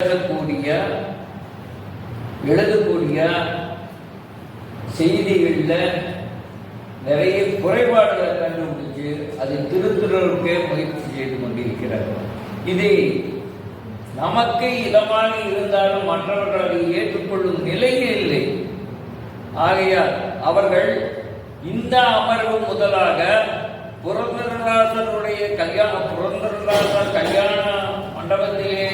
எழுதக்கூடிய செய்திகளில் நிறைய குறைபாடுகளை கண்டுபிடிச்சு அதை திருத்துறவுக்கே முயற்சி செய்து கொண்டிருக்கிறார். இது நமக்கு இதமாக இருந்தாலும் மற்றவர்கள் அதை ஏற்றுக்கொள்ளும் நிலையே இல்லை. ஆகையால் அவர்கள் இந்த அமர்வு முதலாக புரந்தரதாசனுடைய புரந்தரதாசர் கல்யாண மண்டபத்திலே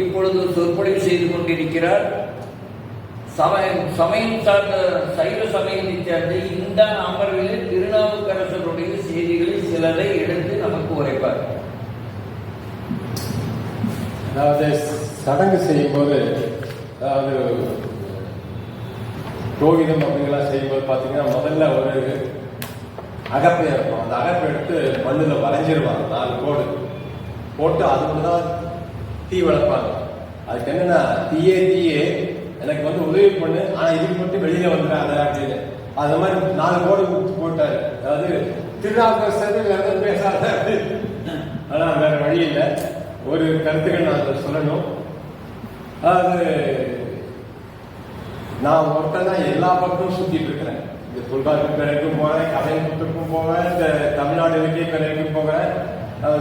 இப்பொழுது சொற்பொழிவு செய்து கொண்டிருக்கிறார். சமயம் சார்ந்த சைவ சமயத்தை சேர்ந்த இந்த அமர்விலே திருநாவுக்கரசருடைய செய்திகளில் சிலரை எடுத்து நமக்கு உரைப்பார். அதாவது சடங்கு செய்யும்போது, அதாவது புரோகிதம் அப்படிங்கலாம் செய்யும்போது பார்த்தீங்கன்னா முதல்ல ஒரு அகப்பை இருக்கும். அந்த அகப்பை எடுத்து மண்ணில் வரைஞ்சிருவாங்க. 4 கோடு போட்டு அதுக்கு தான் தீ வளர்ப்பாங்க. அதுக்கு என்னன்னா, தீயே எனக்கு உதவி பண்ணு, ஆனால் இதுக்கு மட்டும் வெளியில வந்துடாத அப்படின்னு. அது மாதிரி 4 கோடு போட்டாரு. அதாவது திருநாவுக்கரசர் வேற எதுவும் பேசாத. ஆனால் வேற வழி இல்லை. ஒரு கருத்துக்கள் நான் அதை சொல்லணும். அதாவது நான் ஒருத்தன் தான் எல்லா பக்கமும் சுத்திட்டு இருக்கிறேன். இந்த தொல்காப்பியம் பேரைக்கும் போறேன், கதையத்துக்கும் போவேன், இந்த தமிழ்நாடு இலக்கிய பேரைக்கும் போகிறேன்,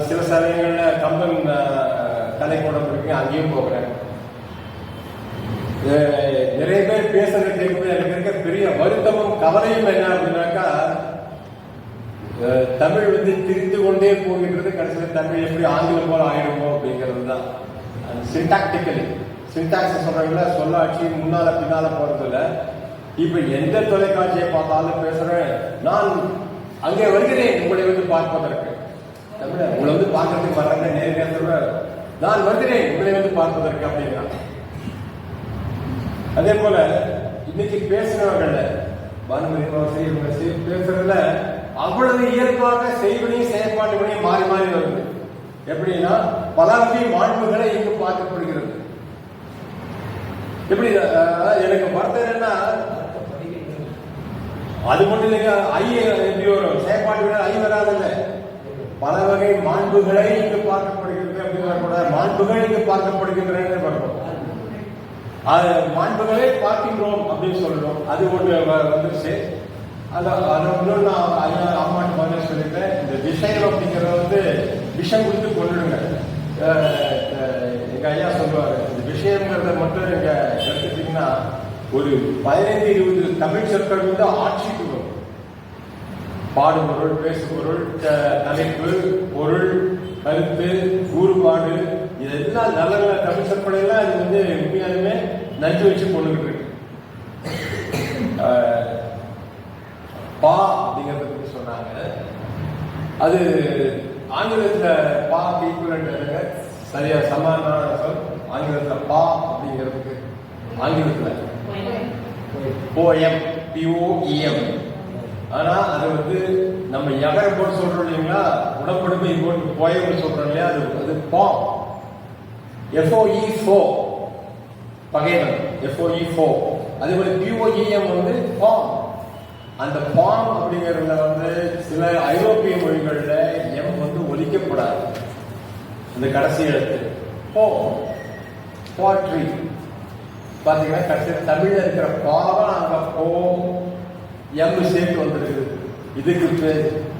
சில சமயங்கள்ல கம்பன் கலைக்கூடம் இருக்கு அங்கேயும் போகிறேன். நிறைய பேர் பேசுறதை கேட்கும்போது எனக்கு இருக்க பெரிய வருத்தமும் கவலையும் என்ன அப்படின்னாக்கா, தமிழ் திரிந்து கொண்டே போகின்றது. கடைசியில் தமிழ் எப்படி ஆங்கிலம் போல ஆயிடுமோ அப்படிங்கிறது தான். சின்டாக்டிக்கலி சின்டாக்ஸ் சொல்றாங்கல்ல, சொல்லாட்சி முன்னால பின்னால போறதில்ல. இப்ப எந்த தொலைக்காட்சியை பார்த்தாலும் பேசுறேன், நான் அங்கே வருகிறேன் உங்களை பார்ப்பதற்கு. தமிழ உங்களை பார்க்கறதுக்கு வர்றேன், நேரடியாக சொல்றேன், நான் வருகிறேன் உங்களை பார்ப்பதற்கு அப்படின்னா. அதே போல இன்னைக்கு பேசுறவர்கள் பானுமதி பேசுறதுல அவ்வளவு இயல்பாக செய்வனையும் செயற்பாடுகளையும் மாறி மாறி வருது. எப்படின்னா, பலருடைய மாண்புகளை இங்கு பார்க்கப்படுகிறது. எப்படி எனக்கு வருத்தம் என்னன்னா, அது மட்டும் இல்லைங்க, எப்படி வரும் செயற்பாடுகள் வராதில்லை. பல வகை மாண்புகளை இங்கு பார்க்கப்படுகிறது அப்படின்னு வரக்கூடாது. மாண்புகள் இங்கு பார்க்கப்படுகின்றன வரணும். அது மாண்புகளே பார்க்கின்றோம் அப்படின்னு சொல்லணும். அது ஒன்று வந்துருச்சு. அதை நான் அம்மாட்டு மாதிரி சொல்லிட்டேன். இந்த விஷயம் அப்படிங்கிறத விஷம் கொடுத்து கொண்டுடுங்க. எங்க ஐயா சொல்லுவாரு, இந்த விஷயங்கிறத மட்டும் நீங்க எடுத்துட்டீங்கன்னா ஒரு 15-20 தமிழ் சொற்கள் ஆட்சிக்கு வரும். பாடும் பொருள், பேசு பொருள், தலைப்பு, பொருள், கருத்து, கூறுபாடு, இதெல்லாம் நல்ல நல்ல தமிழ் சொற்கள் எல்லாம் இது உண்மையாலுமே நஞ்சு வச்சு கொண்டுகிட்டு இருக்கு. பா அப்படிங்கறத பத்தி சொன்னாங்க. அது ஆங்கிலத்துல பா ஈக்குவலன்ட் சரியா சமாதான சொல். ஆங்கிலத்துல பா அப்படிங்கிறதுக்கு ஆங்கிலத்துல போஎம், POEM. ஆனா அது நம்ம எகர போட்டு சொல்றோம் இல்லைங்களா, உடம்படுமை போட்டு போயம் சொல்றோம் இல்லையா, அது பாம். FOE4 பகைவன், FOE4. அதே போல POEM பாம். அந்த பாம் அப்படிங்கிறதுல சில ஐரோப்பிய மொழிகள்ல எம் ஒலிக்கப்படாது. இந்த கடைசி எழுத்து போட்ரி பாத்தீங்கன்னா, கடைசியில் தமிழ்ல இருக்கிற பாவம் அங்க போ எம் சேர்த்து வந்துருக்குது. இதுக்கு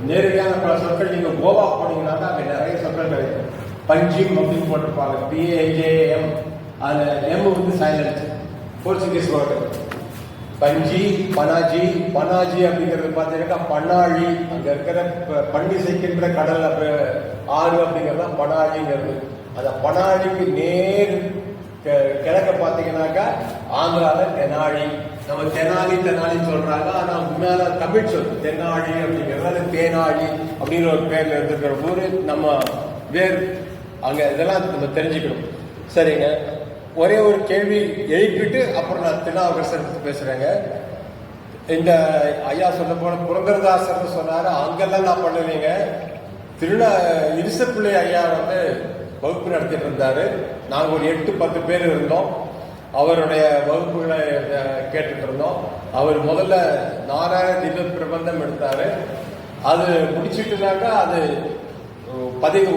நேரடியான பல சொற்கள் நீங்க கோவா போனீங்கன்னா அங்க நிறைய சொற்கள் கிடைக்கும். பஞ்சிம் அப்படின்னு போட்டிருப்பாங்க, PAJM. அதுல M silence. Portuguese word Panji, Panaji அப்படிங்கிறது பார்த்தீங்கன்னா பன்னாழி. அங்க இருக்கிற பண்ணி செய்கின்ற கடல் ஆறு அப்படிங்கிறதா பனாழிங்கிறது. அந்த பனாழிக்கு நேர் கிழக்க பார்த்தீங்கன்னாக்கா ஆந்திரால தெனாழி. நம்ம தெனாலி சொல்றாங்க. ஆனா உண்மையான தமிழ் சொல் தென்னாழி அப்படிங்கிறது தேனாழி அப்படின்னு ஒரு பேர்ல இருந்திருக்கிற ஊரு நம்ம வேறு. அங்க இதெல்லாம் நம்ம தெரிஞ்சுக்கணும். சரிங்க, ஒரே ஒரு கேள்வி எழுப்பிட்டு அப்புறம் நான் திருநாவுக்கரசர் பேசுறேங்க. இந்த ஐயா சொல்ல போன புரந்தரதாசர் சொன்னாரு, அங்கெல்லாம் நான் பண்ணுவீங்க. இருசப்பிள்ளை ஐயா வகுப்பு நடத்திட்டு இருந்தாரு. நாங்க ஒரு 8-10 பேர் இருந்தோம். அவருடைய வகுப்புகளை கேட்டுட்டு இருந்தோம். அவர் முதல்ல நாராயண திவ்ய பிரபந்தம் எடுத்தாரு. அது முடிச்சுட்டுனாக்கா அது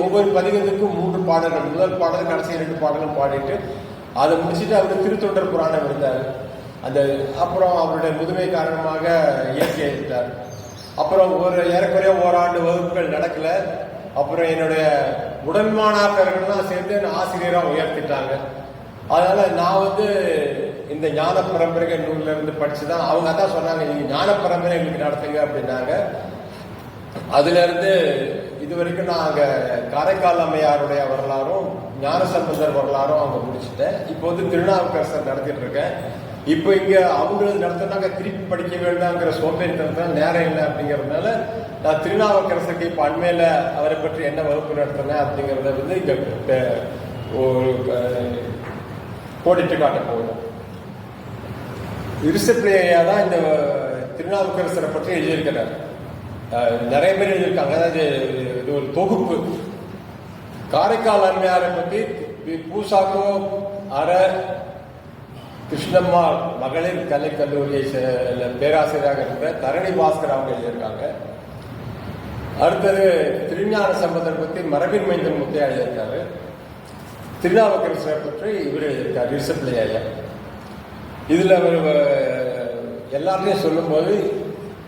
ஒவ்வொரு பதிகத்துக்கும் 3 பாடல்கள், முதல் பாடல் கடைசி 2 பாடலும் பாடிட்டு அதை முடிச்சுட்டு அவர் திருத்தொண்டர் புராணம் இருந்தார். அந்த அப்புறம் அவருடைய முதுமை காரணமாக இயற்கை எழுதிட்டார். அப்புறம் ஏறக்குறைய ஓராண்டு வகுப்புகள் நடக்கல. அப்புறம் என்னுடைய உடன்மாணாக்கர்கள்லாம் சேர்ந்து என்னை ஆசிரியராக உயர்த்திட்டாங்க. அதனால நான் இந்த ஞான பரம்பரை நூல்ல இருந்து படிச்சுதான் அவங்க அதான் சொன்னாங்க, நீங்க ஞான பரம்பரை எங்களுக்கு நடத்துங்க அப்படின்னாங்க. அதுல இருந்து இது வரைக்கும் நான் அங்க காரைக்கால் அம்மையாருடைய வரலாறும் ஞானசம்பந்தர் வரலாறும் அவங்க முடிச்சுட்டேன். இப்போ திருநாவுக்கரசர் நடத்திட்டு இருக்கேன். இப்போ இங்க அவங்களுக்கு நடத்தினாங்க திருப்பி படிக்க வேண்டாங்கிற சோம்பேறித்தனத்தான் நேரம் இல்லை அப்படிங்கிறதுனால நான் திருநாவுக்கரசருக்கு இப்போ அண்மையில அவரை பற்றி என்ன வகுப்பு நடத்தினேன் அப்படிங்கிறத இங்க ஒரு கோடிட்டு காட்ட போகிறோம். இருசப்பிள்ளையா தான் இந்த திருநாவுக்கரசரை பற்றி எழுதியிருக்கிறார். நிறைய பேர் எழுதியிருக்காங்க. அதாவது இது ஒரு தொகுப்பு. காரைக்கால் அம்மையாரை பற்றி பூசாக்கோ அற கிருஷ்ணம்மா மகளிர் கலைக்கல்லூரியை பேராசிரியராக இருக்கிற தரணி பாஸ்கர் அவங்க எழுதியிருக்காங்க. அடுத்தது திருஞான சம்பந்தர் பற்றி மரபின் மைந்தன் முத்தையா எழுதியிருக்காரு. திருநாவுக்கரசரை பற்றி இவர் எழுதியிருக்கார் ரிஷப்லையா. இதுல அவர் எல்லாத்தையும் சொல்லும்போது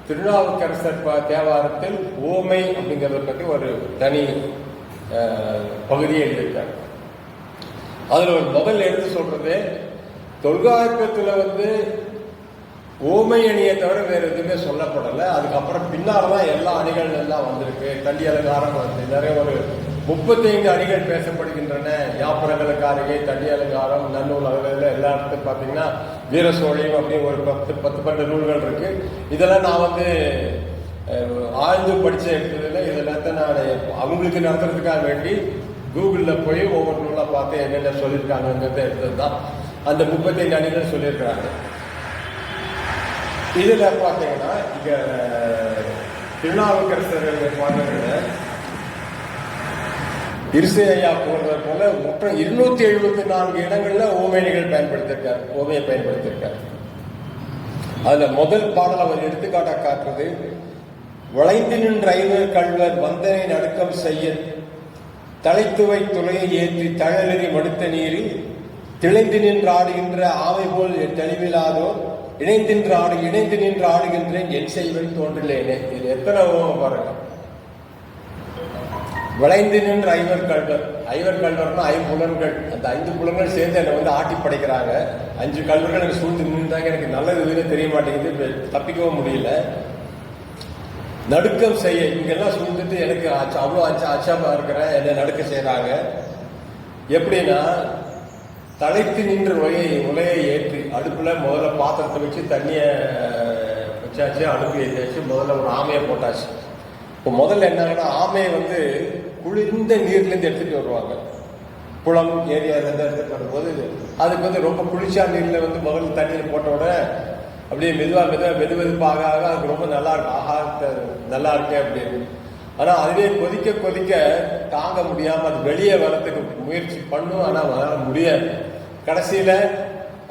திருநாவுக்கரசர் தேவாரத்தில் ஓமை அப்படிங்கிறத பற்றி ஒரு தனி பகுதியை எழுதியிருக்கார். அதுல ஒரு முதல் எடுத்து சொல்றது, தொல்காப்பியத்துல ஓமை அணியை தவிர வேற எதுவுமே சொல்லப்படலை. அதுக்கப்புறம் பின்னால்தான் எல்லா அணிகள் எல்லாம் வந்திருக்கு. தண்டி அலங்காரம் நிறைய ஒரு 35 அணிகள் பேசப்படுகின்றன. யாப்பரங்களுக்காரிகை, தண்டி அலங்காரம், நன்னூல் அகல எல்லா இடத்துக்கும் பார்த்தீங்கன்னா வீரசோழியம் அப்படின்னு ஒரு 10-12 நூல்கள் இருக்கு. இதெல்லாம் நான் ஆழ்ந்து படிச்ச எடுத்ததில்லை. இதெல்லாம் நான் அவங்களுக்கு நடத்துறதுக்காக வேண்டி கூகுளில் போய் ஒவ்வொரு நூலாக பார்த்து என்னென்ன சொல்லியிருக்காங்கிறத எடுத்தது தான் அந்த 35 அணிகள் சொல்லியிருக்கிறாங்க. இதுல பார்த்தீங்கன்னா இங்க திருநாவுக்கரசர் பாடுற இருசையா போடுறது போல மொத்தம் 274 இடங்கள்ல ஓமையணிகள் பயன்படுத்தியிருக்கார், ஓமையை பயன்படுத்தியிருக்கார். அதுல முதல் பாடல் அவர் எடுத்துக்காட்ட காட்டுறது, வளைந்து நின்ற ஐவர் கல்வர் வந்தனை நடுக்கம் செய்ய தலைத்துவை துளையை ஏற்றி தழலறி மடுத்த நீரில் திளைந்து நின்று ஆடுகின்ற ஆமை போல் தெளிவில்லாதோர் இணைந்து நின்று ஆடுகின்றேன் என் செய்வன் தோன்றிலேனே. இது எத்தனை ஓமை பாருங்க. வளைந்து நின்று ஐவர் கல்வர்னா 5 புலன்கள். அந்த 5 புலன்கள் சேர்ந்து என்னை ஆட்டி படைக்கிறாங்க. 5 கல்வர்கள் எனக்கு சூழ்ந்து நின்றாங்க. எனக்கு நல்லது இதுன்னு தெரிய மாட்டேங்குது, தப்பிக்கவும் முடியல. நடுக்கம் செய்ய இங்கெல்லாம் சூழ்ந்துட்டு எனக்கு அவ்வளோ அச்சாமா இருக்கிறேன், என்னை நடுக்க செய்யறாங்க. எப்படின்னா, தலைத்து நின்று உலையை ஏற்றி அடுப்புல முதல்ல பாத்திரத்தை வச்சு தண்ணிய வச்சாச்சு, அடுப்பு ஏற்றியாச்சு, முதல்ல ஒரு ஆமையை போட்டாச்சு. இப்போ முதல்ல என்னன்னா, ஆமையை குளிர்ந்த நீர்ல இருந்து எடுத்துட்டு வருவாங்க. குளம் ஏரியா எடுத்துட்டு வரும்போது அதுக்கு ரொம்ப குளிர்ச்சா நீர்ல முதல்ல தண்ணியில போட்ட உடனே அப்படியே மெதுவெதுப்பாக அதுக்கு ரொம்ப நல்லா இருக்கு, ஆஹா நல்லா இருக்கு அப்படின்னு. ஆனா அதுவே கொதிக்க தாங்க முடியாம அது வெளியே வரத்துக்கு முயற்சி பண்ணும், ஆனா வர முடியாது. கடைசியில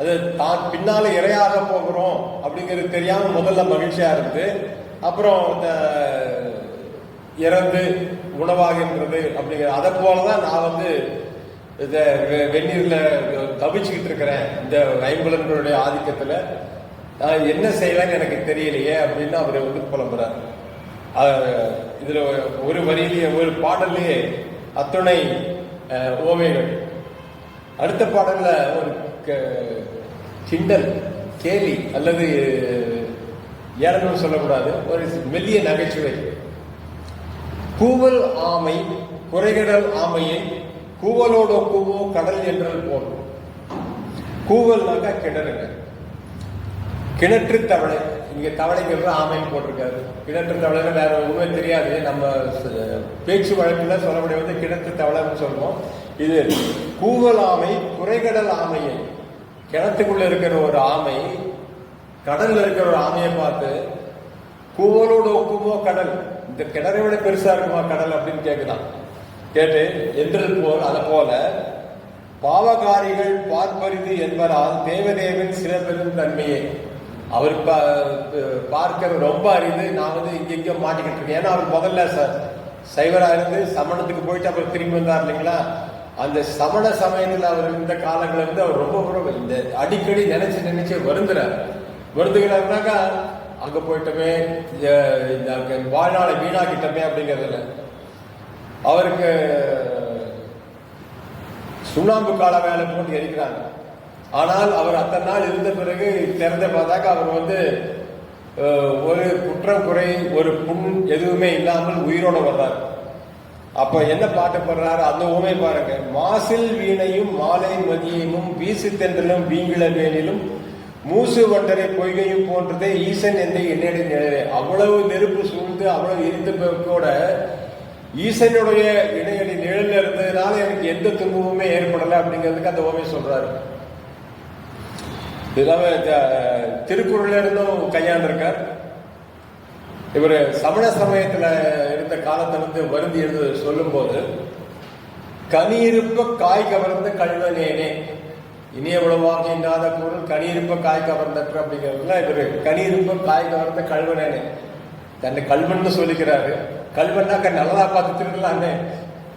அது தான் பின்னால இரையாக போகிறோம் அப்படிங்கிறது தெரியாம முதல்ல மகிழ்ச்சியா இருந்து அப்புறம் இறந்து உணவாகின்றது அப்படிங்கிற அதை போலதான் நான் இந்த வெந்நீர்ல தவிச்சுக்கிட்டு இருக்கிறேன். இந்த ஐம்புலன்களுடைய ஆதிக்கத்துல நான் என்ன செய்வேன்னு எனக்கு தெரியலையே அப்படின்னு அவரு புலம்புறார். இதுல ஒரு வரியிலேயே ஒரு பாடல்லையே அத்துணை ஓமைகள். அடுத்த பாடல்ல ஒரு கிண்டல், கேலி அல்லது ஏறணும் சொல்லக்கூடாது, ஒரு மெல்லிய நகைச்சுவை. கூவல் ஆமை குறைகடல் ஆமையை கூவலோட கூவோ கடல் என்றல் போடும். கூவல்னாக்கா கிணறுங்க, கிணற்று தவளை. இங்க தவளைங்கிறது ஆமைன்னு போட்டிருக்காரு. கிணற்று தவளைன்னு வேற ஒண்ணுமே தெரியாது. நம்ம பேச்சு வழக்கில் சொல்லக்கூடிய கிணற்று தவளைன்னு சொல்லுவோம். இது கூவல் ஆமை குறைகடல் ஆமையை, கிணத்துக்குள்ள இருக்கிற ஒரு ஆமை கடல்ல இருக்கிற ஒரு ஆமையை பார்த்து கூவலோடு ஒக்குமோ கடல், இந்த கிணறை விட பெருசா இருக்குமா கடல் அப்படின்னு கேட்குதான். கேட்டு என்றல் போல் அதை போல பாவகாரிகள் பார்ப்பரிது என்பதால் தேவதேவன் சிறப்பெரும் தன்மையே. அவர் பார்க்க ரொம்ப அரிது. நான் இங்க மாட்டிக்கிட்டு இருக்கேன். ஏன்னா அவர் முதல்ல சைவரா இருந்து சமணத்துக்கு போயிட்டு அப்புறம் திரும்பி வந்தார் இல்லைங்களா. அந்த சமண சமயத்தில் அவர் இருந்த காலங்கள் வந்து அவர் ரொம்ப இந்த அடிக்கடி நினைச்சு வருந்துகிறாருனாக்கா அங்க போயிட்டோமே, வாழ்நாளை வீணாக்கிட்டோமே அப்படிங்கிறதுல அவருக்கு சுண்ணாம்பு கால வேலை போட்டு எரிக்கிறாங்க. ஆனால் அவர் அத்தனை நாள் இருந்த பிறகு திறந்த பார்த்தாக்க அவர் வந்து ஒரு குற்றம் குறை ஒரு புண் எதுவுமே இல்லாமல் உயிரோட வர்றாரு. அப்ப என்ன பாட்டு பாடுறாரு அந்த ஊமை பாருங்க. மாசில் வீணையும் மாலை மதியமும் வீசு தென்றலும் வீங்கில வேனிலும் மூசு வண்டரை பொய்கையும் போன்றதே ஈசன் என்று என்னிட நிழலே. அவ்வளவு நெருப்பு சூழ்ந்து அவ்வளவு இருந்த கூட ஈசனுடைய இணையடி நிழல் இருந்ததுனால எனக்கு எந்த துன்பமுமே ஏற்படலை அப்படிங்கிறதுக்கு அந்த ஓமை சொல்றாரு. இதெல்லாம் திருக்குறள்ல இருந்தும் கையாண்டிருக்கார். இவர் சமண சமயத்துல இருந்த காலத்தை வந்து வருந்தி எழுது சொல்லும் போது, கனியிருப்ப காய் கவர்ந்து கல்வனேனே இனி எவ்வளவாக இல்லாத பொருள் கனியிருப்ப காய் கவர்ந்தற்ற அப்படிங்கிறதுல இவர் கனியிருப்ப காய் கவர்ந்த கல்வனேனே தன்னை கல்வன் சொல்லிக்கிறாரு. கல்வன்னாக்க நல்லதா பார்த்து திருடலான்னு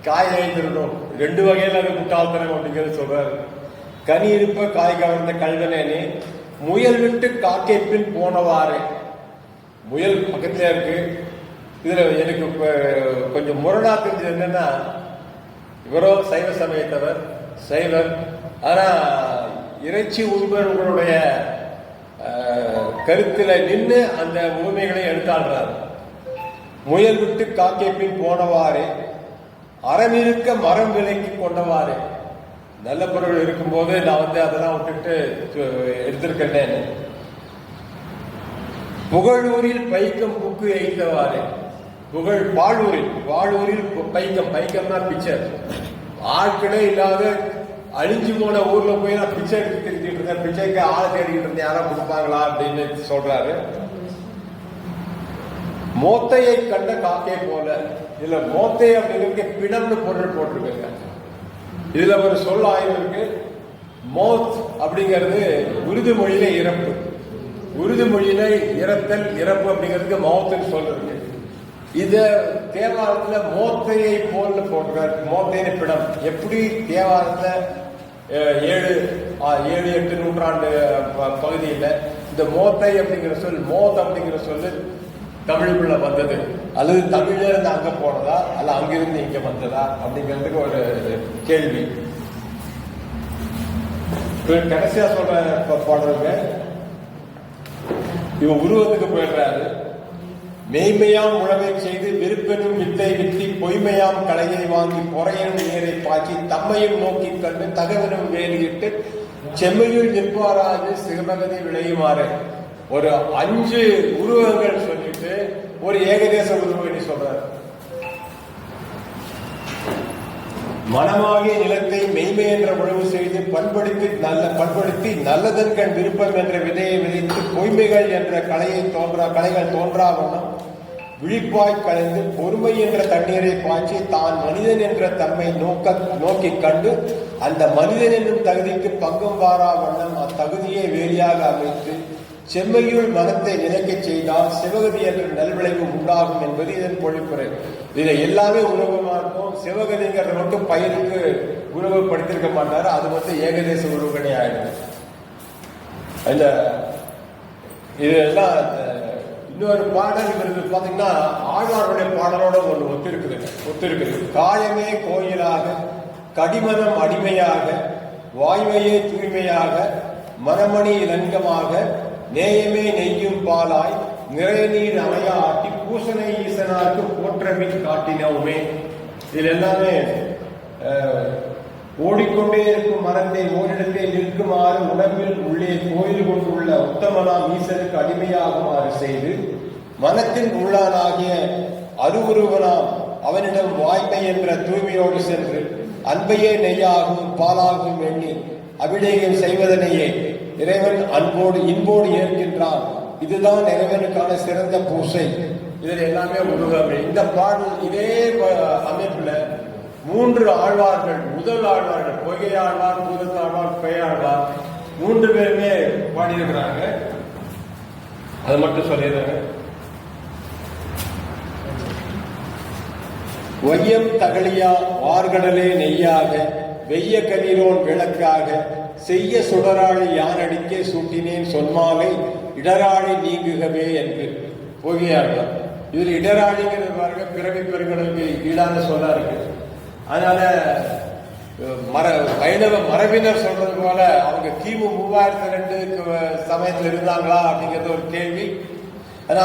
காயை திருடும், ரெண்டு வகையில அது முட்டாள்தனம் அப்படிங்கிறது சொல்றாரு. கனி இருப்ப காய் கவர்ந்த கல்வனேனே முயல் விட்டு காக்கை பின் போனவாறு. முயல் பக்கத்துல இருக்கு. இதுல எனக்கு கொஞ்சம் முரணா தெரிஞ்சது என்னன்னா, இவரோ சைவ சமயத்தவர், சைவர். ஆனா இறைச்சி உண்பவர்களுடைய கருத்துல நின்று அந்த உரிமைகளை எடுத்தாடுறாரு. முயல் விட்டு காக்கை பின் போனவாறு அறமிருக்க மரம் விலைக்கு கொண்டவாறு. நல்ல பொருள் இருக்கும்போது நான் வந்து அதெல்லாம் விட்டுட்டு எடுத்திருக்கேன். புகழூரில் பைக்கம் புக்கு எய்தவாறு. புகழ் பாழூரில் பைக்கம்னா பிச்சர். ஆட்களே இல்லாத அழிஞ்சு போன ஊர்ல போய் நான் பிச்சை எடுத்து தெரிஞ்சுட்டு இருந்தேன், பிச்சைக்கு ஆளை தேடிக்கிட்டு இருந்தேன், யாரா கொடுப்பாங்களா அப்படின்னு சொல்றாரு. மோத்தையை கண்ட காக்கை போல. இதுல மோத்தை அப்படிங்கிறது பிணம்னு பொருள் போட்டிருக்கேங்க. இதுல ஒரு சொல் ஆய்வு இருக்கு. மோத் அப்படிங்கிறது உருது மொழியில இறப்பு, உருது மொழியில இறத்தல் இறப்பு அப்படிங்கிறதுக்கு மௌத்துன்னு சொல்றது. இத தேவாரத்துல மோத்தையை போல போட்டிருக்காரு. மோத்தைன்னு பிணம். எப்படி தேவாரத்துல 7-8 நூற்றாண்டு பகுதியில் இந்த மோத்தை அப்படிங்கிற சொல், மோத் அப்படிங்கிற சொல்லு தமிழுக்குள்ள வந்தது, அல்லது தமிழ்ல இருந்து அங்க போனதா அல்ல அங்கிருந்து இங்க வந்ததா அப்படிங்கிறதுக்கு ஒரு கேள்வி. கடைசியா சொல்ற பாடுறவங்க இவன் உருவத்துக்கு போயிடுறாரு. மெய்மையாம் உழவை செய்து விருப்பெனும் வித்தை வித்தி பொய்மையாம் கலையை வாங்கி பொறையனும் நீரை பாய்ச்சி தம்மையும் நோக்கி கண்டு தகவனும் வேலியிட்டு செம்மையுள் நிற்பாராது சிவபகதி விளையுமாறு. ஒரு 5 உருவங்கள் சொல்லிட்டு ஒரு ஏகதேச உருவம் சொல்றாரு. மனமாகிய நிலத்தை மெய்மை என்ற உழவு செய்து பண்படுத்தி நல்லதன்கண் விருப்பம் என்ற விதையை விதைத்து பொய்மைகள் என்ற கலைகள் தோன்றாவண்ணம் விழிப்பாய் கலைந்து பொறுமை என்ற தண்ணீரை பாய்ச்சி தான் மனிதன் என்ற தம்மை நோக்கி கண்டு அந்த மனிதன் என்னும் தகுதிக்கு பங்கம் வாரா வண்ணம் அத்தகுதியை வேலியாக அமைத்து செம்மையுள் மனத்தை நினைக்க செய்தால் சிவகதி என்ற நல்விளைவு உண்டாகும் என்பது இதன் பொழிப்புரை. இதுல எல்லாமே உருவமா இருக்கும். சிவகதிங்கிறத மட்டும் பயிருக்கு உருவப்படுத்திருக்க மாட்டாரு. அது வந்து ஏகதேச உருவகணி ஆயிடும். இந்த இதெல்லாம் இன்னொரு பாடல் இவருக்கு பாத்தீங்கன்னா ஆழ்வாருடைய பாடலோட ஒன்று ஒத்திருக்குது. காயமே கோயிலாக, கடிமனம் அடிமையாக, வாய்மையே தூய்மையாக, மனமணி இலங்கமாக, நேயமே நெய்யும் பாலாய், நிறைய நீர் அமையா ஆட்டி பூசனை ஈசனாருக்கு போற்றமின் காட்டினவுமே. இதில் எல்லாமே ஓடிக்கொண்டே இருக்கும் மனத்தை ஓரிடத்தை நிற்குமாறு உடம்பில் உள்ளே கோயில் கொண்டுள்ள உத்தமனாம் ஈசனுக்கு அடிமையாகுமாறு செய்து மனத்தின் உள்ளானாகிய அருவுருவனாம் அவனிடம் வாய்மை என்ற தூய்மையோடு சென்று அன்பையே நெய்யாகும் பாலாகும் எண்ணி அபிடேகம் செய்வதனையே இறைவன் இன்போடு ஏற்கின்றான். இதுதான் இறைவனுக்கான சிறந்த பூசை. இதில் எல்லாமே உருவமே. இந்த பாடல் இதே அமைப்புல 3 ஆழ்வார்கள், முதல் ஆழ்வார்கள் பொய்கை ஆழ்வார், முதல் ஆழ்வார், பெயாழ்வார் 3 பேருமே பாடியிருக்கிறாங்க. அது மட்டும் சொல்லிடுறாங்க. வையம் தகழியா வார்கடலே நெய்யாக வெய்ய கதிரோன் விளக்காக செய்ய சுடராழி யானடிக்கே சூட்டினேன் சொன்மாலை இடராழி நீங்குகவே என்று போகியார்கள். இதில் இடராழிங்கிறது பாருங்க பிறவி பெருங்கடலுக்கு ஈடான சொல்லா இருக்கு. அதனால வைணவ மரபினர் சொல்றது போல அவங்க கிமு 3002 சமயத்தில் இருந்தாங்களா அப்படிங்கிறது ஒரு கேள்வி. ஆனா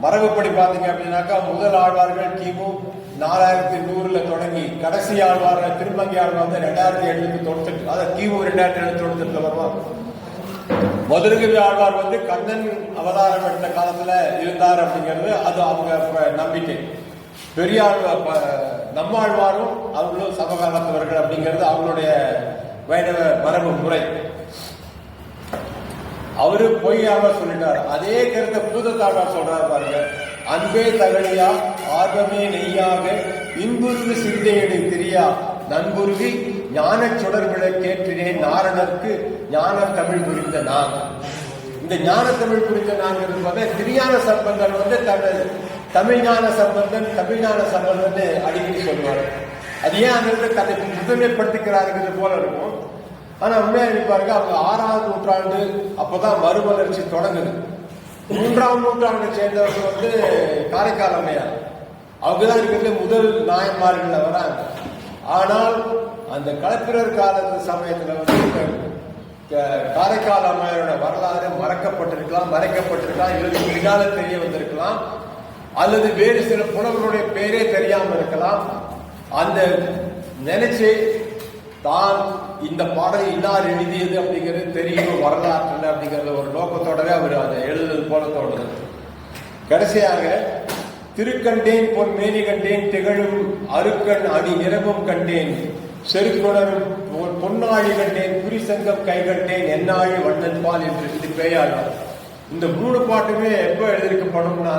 மரபுப்படி பார்த்தீங்க அப்படின்னாக்கா முதல் ஆழ்வார்கள் கிமு 4100 தொடங்கி கடைசி ஆழ்வார் திருமங்கை ஆழ்வார் 2798, அதாவது கிமு 2798 வருவார். மதுரகவி ஆழ்வார் கண்ணன் அவதாரம் எடுத்த காலத்துல இருந்தார் அப்படிங்கிறது அது அவங்க நம்பிக்கை. பெரியார் நம்மாழ்வாரும் அவங்களும் சமகாலத்தவர்கள் அப்படிங்கிறது அவங்களுடைய வைணவ மரபு முறை. அவரு பொய்யாழ்வார் சொல்லிட்டார். அதே கருத்தை பூதத்தாழ்வார் சொல்றாரு பாருங்க. அன்பே தகழியா ஆர்வமே நெய்யாக இன்புருகு சிந்தையடி திரியா நண்புருகி ஞான சுடர் விளக்கேற்றினேன் நாரணருக்கு ஞான தமிழ் புரிந்த நான். இந்த ஞான தமிழ் புரிந்த நான் திரியான சம்பந்தன் தமிழ் ஞான சம்பந்தன் அடிக்கடி சொல்லுவார். அது ஏன் அந்த தன்னை முதன்மைப்படுத்திக்கிறாருங்கிறது போல இருக்கும். ஆனா உண்மையா இருப்பாருங்க, அவங்க 6ஆம் நூற்றாண்டு அப்பதான் மறுமலர்ச்சி தொடங்குது. 3ஆம் நூற்றாண்டை சேர்ந்தவர்கள் காரைக்கால் அம்மையார், அவங்கதான் இருக்கிறது முதல் நாயன்மார்கள் வராங்க. ஆனால் அந்த களப்பிரர் காலத்து சமயத்துல காரைக்கால் அம்மையாரோட வரலாறு மறைக்கப்பட்டிருக்கலாம், இதற்கு பின்னால தெரிய வந்திருக்கலாம், அல்லது வேறு சில புலவர்களுடைய பேரே தெரியாமல் இருக்கலாம். அந்த நினைச்சு தான் இந்த பாடலை இன்னார் எழுதியது அப்படிங்கிறது தெரியும் வரலாற்று அப்படிங்கிறத ஒரு நோக்கத்தோடவே அவர் அதை எழுதுறது போல தோணுது. கடைசியாக திருக்கண்டேன் பொன் மேனி கண்டேன் திகழும் அருக்கண் அணி நிறமும் கண்டேன் செருக்குணரும் பொன்னாழி கண்டேன் புரிசங்கம் கை கண்டேன் என்னாழி வண்ணன் பால் என்று பேயாளர். இந்த 3 பாட்டுமே எப்ப எழுதியிருக்கப்படும்னா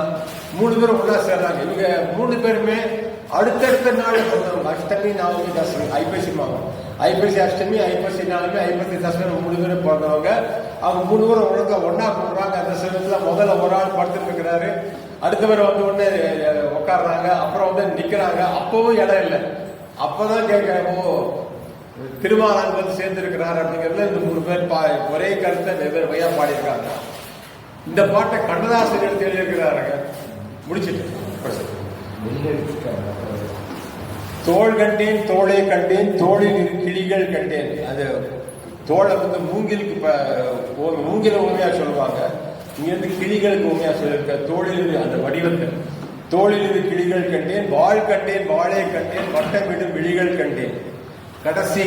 3 பேரும் ஒன்னா சேர்றாங்க. இவங்க 3 பேருமே அடுத்தடுத்த நாள் சொல்றாங்க. அஷ்டமி நவமி தசமி ஐப்பசி மாதம், ஐப்பசி அஷ்டமி ஐப்பசி நவமி ஐப்பசி தசமி 3 பேரும் பிறந்தவங்க. அவங்க 3 பேரும் ஒழுங்கா ஒன்னா போடுறாங்க. அந்த சமயத்துல முதல்ல ஒரு ஆள் படுத்துட்டு இருக்கிறாரு, அடுத்தவர் உடனே உட்காடுறாங்க, அப்புறம் நிக்கிறாங்க. அப்பவும் இடம் இல்லை. அப்பதான் கேட்கிறோம் திருமாலான் சேர்ந்திருக்கிறார் அப்படிங்கிறதுல இந்த 3 பேர் ஒரே கருத்தை வெவ்வேறு வகையா பாடியிருக்காங்க. இந்த பாட்டை கண்ணதாசன் எடுத்து எழுதியிருக்கிறாருங்க. முடிச்சுட்டு தோள் கண்டேன் தோளை கண்டேன் தோளில் கிளிகள் கண்டேன். அது தோளை மூங்கில உண்மையா சொல்லுவாங்க, இங்கிருந்து கிளிகளுக்கு உண்மையா சொல்லியிருக்க. தோளில் அந்த வடிவத்தை தோளில் கிளிகள் கண்டேன், வாழ் கண்டேன் வாழை கண்டேன் வட்டமிடும் விழிகள் கண்டேன். கடைசி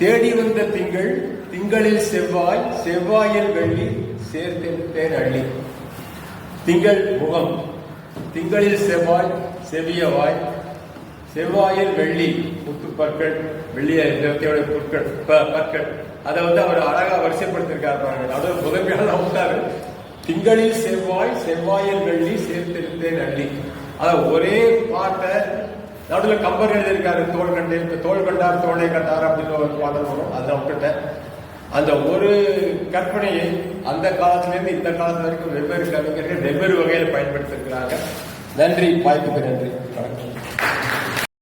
தேடி வந்த திங்கள் திங்களில் செவ்வாய் செவ்வாயில் வெள்ளி சேர்த்தேன் அள்ளி. திங்கள் முகம், திங்களில் செவ்வாய் செவியவாய் செவ்வாயில் வெள்ளி முத்துப்பற்கள் வெள்ளிய பற்கள். அதை அவர் அழகா வரிசைப்படுத்திருக்காரு. அது முதன்மையான விட்டாரு. திங்களில் செவ்வாய் செவ்வாயில் வெள்ளி சேர்த்திருந்தேன் அள்ளி. அத ஒரே பாட்டை நடுவில் கம்பர் எழுதியிருக்காரு. தோல் கண்டேன் தோல் கண்டார் தோளை கண்டார் அப்படின்னு ஒரு பாடல் வரும். அதை விட்டுட்டேன். அந்த ஒரு கற்பனையை அந்த காலத்திலிருந்து இந்த காலத்து வரைக்கும் வெவ்வேறு கவிஞர்கள் வெவ்வேறு வகையில் பயன்படுத்திருக்கிறாங்க. நன்றி, வாய்ப்புக்கு நன்றி, வணக்கம்.